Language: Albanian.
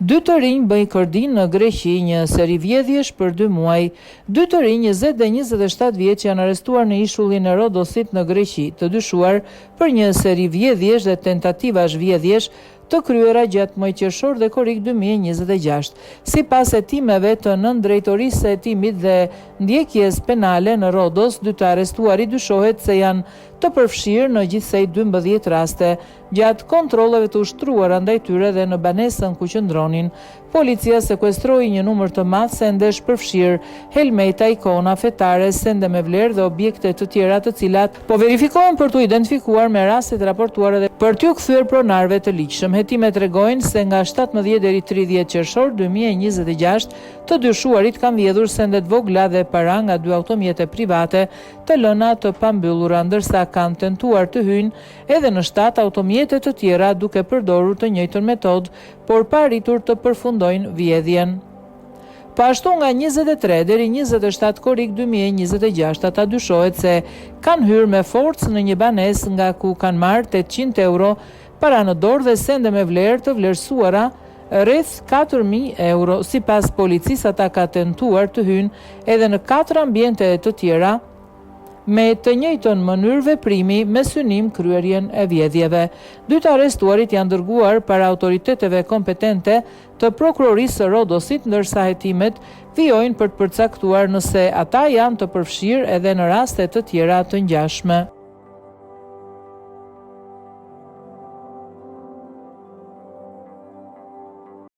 2 të rinj bëjnë kërdim në Greqi, një seri vjedhjesh për 2 muaj. 2 të rinj, 20 dhe 27 vjeç, janë arrestuar në ishullin e Rodosit në Greqi, të dyshuar për një seri vjedhjesh dhe tentativash vjedhjesh të kryera gjatë muajit qershor dhe korrik 2026. Sipas hetimeve të Nëndrejtorisë së Hetimit dhe Ndjekjes Penale në Rodos, 2 të arrestuarit dyshohet se janë të përfshirë në gjithsej 12 raste. Gjatë kontrolleve të ushtruara ndaj tyre dhe në banesën ku qëndronin, policia sekuestroi një numër të madh sendesh përfshirë helmeta, ikona fetare, sende me vlerë dhe objekte të tjera të cilat po verifikohen për t'u identifikuar me rastet raportuara dhe për t'u kthyer pronarëve të ligjshëm. Hetimet tregojnë se nga 17 deri 30 qershor 2026 të dyshuarit kanë vjedhur sende të vogla dhe para nga 2 automjete private të lëna të pambyllura, ndërsa kanë tentuar të hyjnë edhe në 7 automjete të tjera duke përdorur të njëjtën metodë, por pa arritur të përfundojnë vjedhjen. Po ashtu nga 23 deri 27 korrik 2026 ata dyshohet se kanë hyrë me forcë në një banesë nga ku kanë marrë 800 euro para në dorë dhe sende me vlerë të vlerësuara rreth 4.000 euro. Sipas policisë, ata ka tentuar të hyjnë edhe në 4 ambiente të tjera me të njëjtën mënyrë veprimi me synim kryerjen e vjedhjeve. 2 të arrestuarit janë dërguar para autoriteteve kompetente të prokurorisë së Rodosit, ndërsa hetimet vijojnë për të përcaktuar nëse ata janë të përfshirë edhe në raste të tjera të ngjashme.